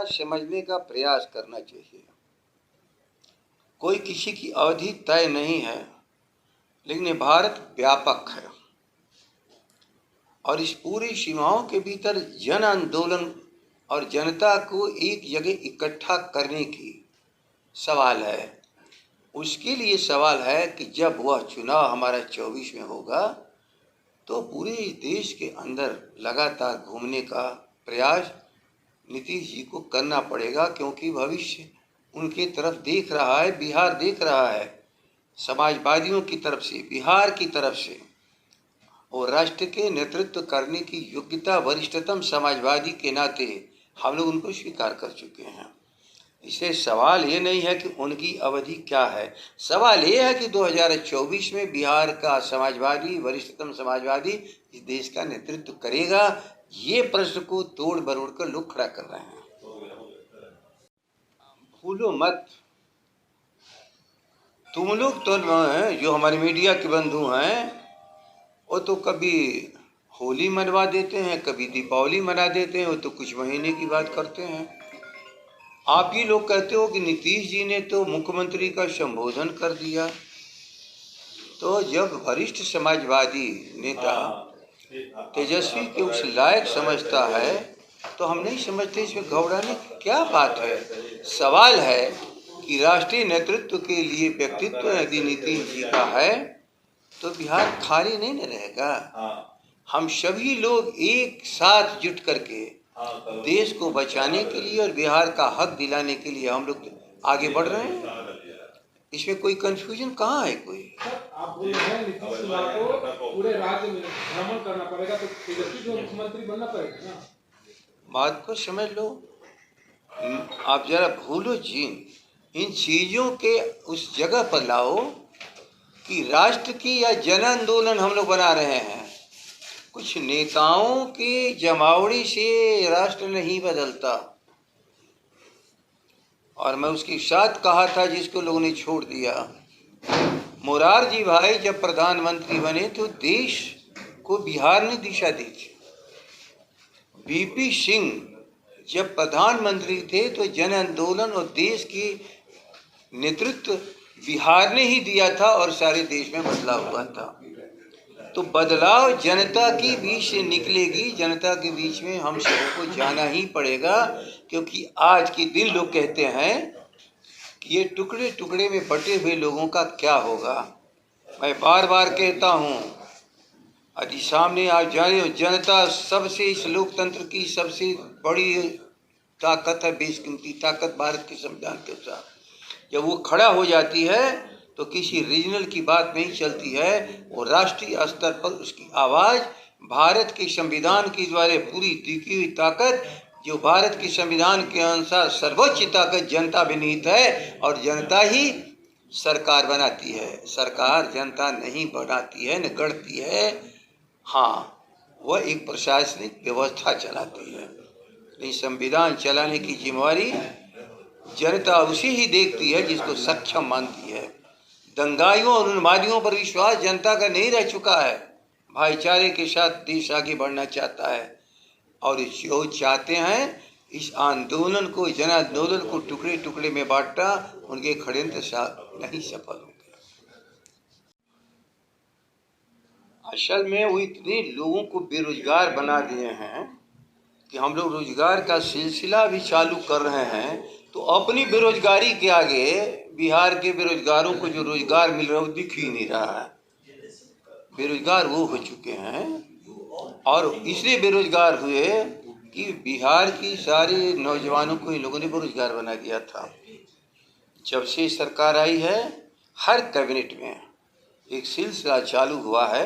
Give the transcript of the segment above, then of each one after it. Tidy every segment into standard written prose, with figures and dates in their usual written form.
थोड़ा समझने का प्रयास करना चाहिए। कोई किसी की अवधि तय नहीं है, लेकिन ये भारत व्यापक है और इस पूरी सीमाओं के भीतर जन आंदोलन और जनता को एक जगह इकट्ठा करने की सवाल है। उसके लिए सवाल है कि जब वह चुनाव हमारा 24 में होगा तो पूरे देश के अंदर लगातार घूमने का प्रयास नीतीश जी को करना पड़ेगा, क्योंकि भविष्य उनके तरफ देख रहा है, बिहार देख रहा है। समाजवादियों की तरफ से, बिहार की तरफ से, और राष्ट्र के नेतृत्व करने की योग्यता वरिष्ठतम समाजवादी के नाते हम लोग उनको स्वीकार कर चुके हैं। इसे सवाल ये नहीं है कि उनकी अवधि क्या है, सवाल ये है कि 2024 में बिहार का समाजवादी, वरिष्ठतम समाजवादी इस देश का नेतृत्व करेगा। ये प्रश्न को तोड़ मरोड़ कर लोग खड़ा कर रहे हैं। भूलो मत, तुम लोग तो जो हमारे मीडिया के बंधु हैं वो तो कभी होली मनवा देते हैं, कभी दीपावली मना देते हैं, वो तो कुछ महीने की बात करते हैं। आप ही लोग कहते हो कि नीतीश जी ने तो मुख्यमंत्री का संबोधन कर दिया। तो जब वरिष्ठ समाजवादी नेता तेजस्वी के उस लायक समझता है तो हम नहीं समझते इसमें घबराने की क्या बात है। सवाल है कि राष्ट्रीय नेतृत्व के लिए व्यक्तित्व यदि नीतीश जी का है तो बिहार खाली नहीं न रहेगा। हम सभी लोग एक साथ जुट करके देश को बचाने के लिए और बिहार का हक दिलाने के लिए हम लोग आगे बढ़ रहे हैं। इसमें कोई कंफ्यूजन कहाँ है कोई? आप बोल रहे हैं नीतीश कुमार को पूरे राज्य में भ्रमण करना पड़ेगा, तो तेजस्वी को मुख्यमंत्री बनना पड़ेगा ना। बात को समझ लो, आप जरा भूलो जी, इन चीजों के उस जगह पर लाओ कि राष्ट्र की या जन आंदोलन हम लोग बना रहे हैं। कुछ नेताओं की जमावड़ी से राष्ट्र नहीं बदलता। और मैं उसके साथ कहा था जिसको लोगों ने छोड़ दिया, मोरारजी भाई जब प्रधानमंत्री बने तो देश को बिहार ने दिशा दी थी। वीपी सिंह जब प्रधानमंत्री थे तो जन आंदोलन और देश की नेतृत्व बिहार ने ही दिया था और सारे देश में बदलाव हुआ था। तो बदलाव जनता के बीच से निकलेगी, जनता के बीच में हम सबको जाना ही पड़ेगा, क्योंकि आज के दिन लोग कहते हैं कि ये टुकड़े टुकड़े में बटे हुए लोगों का क्या होगा। मैं बार बार कहता हूँ, यदि सामने आज जाने जनता सबसे, इस लोकतंत्र की सबसे बड़ी ताकत है, बेशकीमती ताकत भारत के संविधान के साथ। जब वो खड़ा हो जाती है तो किसी रीजनल की बात नहीं चलती है, वो राष्ट्रीय स्तर पर उसकी आवाज़ भारत के संविधान के द्वारा पूरी टिकी हुई ताकत, जो भारत के संविधान के अनुसार सर्वोच्च ताकत जनता में निहित है, और जनता ही सरकार बनाती है। सरकार जनता नहीं बनाती है, न गढ़ती है। हाँ, वह एक प्रशासनिक व्यवस्था चलाती है, लेकिन संविधान चलाने की जिम्मेवारी जनता उसी ही देखती है जिसको सक्षम मानती है। दंगाइयों और उन्मादियों पर विश्वास जनता का नहीं रह चुका है। भाईचारे के साथ देश आगे बढ़ना चाहता है, और जो चाहते हैं इस आंदोलन को, जन आंदोलन को टुकड़े टुकड़े में बांटना, उनके षड्यंत्र नहीं सफल होंगे। असल में वो इतने लोगों को बेरोजगार बना दिए हैं कि हम लोग रोजगार का सिलसिला भी चालू कर रहे हैं, तो अपनी बेरोजगारी के आगे बिहार के बेरोजगारों को जो रोजगार मिल रहा है वो दिख ही नहीं रहा है। बेरोजगार वो हो चुके हैं, और इसलिए बेरोजगार हुए कि बिहार की सारे नौजवानों को इन लोगों ने बेरोजगार बना दिया था। जब से सरकार आई है, हर कैबिनेट में एक सिलसिला चालू हुआ है,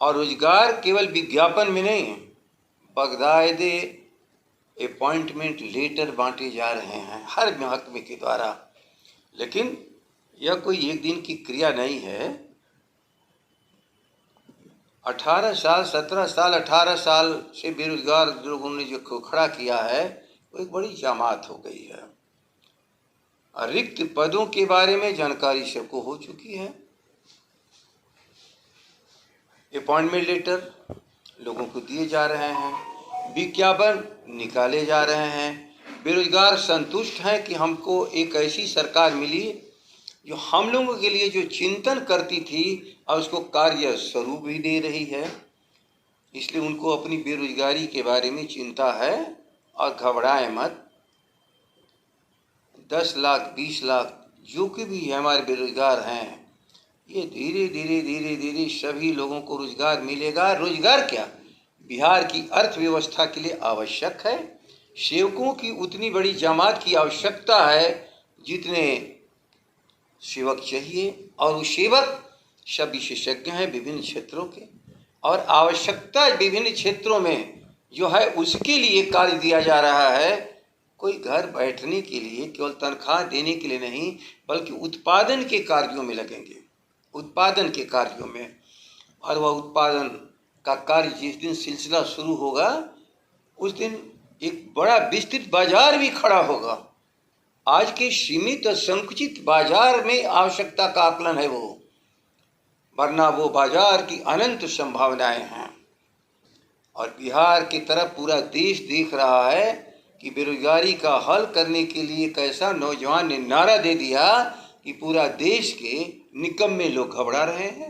और रोजगार केवल विज्ञापन में नहीं, बाकायदे अपॉइंटमेंट लेटर बांटे जा रहे हैं हर महकमे के द्वारा। लेकिन यह कोई एक दिन की क्रिया नहीं है। 18 साल, 17 साल, 18 साल से बेरोजगार लोगों ने जो खड़ा किया है, वो एक बड़ी जमात हो गई है। रिक्त पदों के बारे में जानकारी सबको हो चुकी है। अपॉइंटमेंट लेटर लोगों को दिए जा रहे हैं, विज्ञापन निकाले जा रहे हैं, बेरोजगार संतुष्ट हैं कि हमको एक ऐसी सरकार मिली जो हम लोगों के लिए जो चिंतन करती थी और उसको कार्य स्वरूप भी दे रही है। इसलिए उनको अपनी बेरोजगारी के बारे में चिंता है और घबराए मत। 10 लाख 20 लाख जो कि भी हमारे बेरोजगार हैं, ये धीरे धीरे सभी लोगों को रोजगार मिलेगा। रोजगार क्या, बिहार की अर्थव्यवस्था के लिए आवश्यक है। सेवकों की उतनी बड़ी जमात की आवश्यकता है जितने सेवक चाहिए, और वो सेवक सब विशेषज्ञ हैं विभिन्न क्षेत्रों के, और आवश्यकता विभिन्न क्षेत्रों में जो है उसके लिए कार्य दिया जा रहा है। कोई घर बैठने के लिए केवल तनख्वाह देने के लिए नहीं, बल्कि उत्पादन के कार्यों में लगेंगे, उत्पादन के कार्यों में। और वह उत्पादन का कार्य जिस दिन सिलसिला शुरू होगा उस दिन एक बड़ा विस्तृत बाजार भी खड़ा होगा। आज के सीमित और संकुचित बाजार में आवश्यकता का आकलन है वो, वरना वो बाजार की अनंत संभावनाएं हैं। और बिहार की तरफ पूरा देश देख रहा है कि बेरोजगारी का हल करने के लिए कैसा नौजवान ने नारा दे दिया कि पूरा देश के निकम्मे लोग घबरा रहे हैं।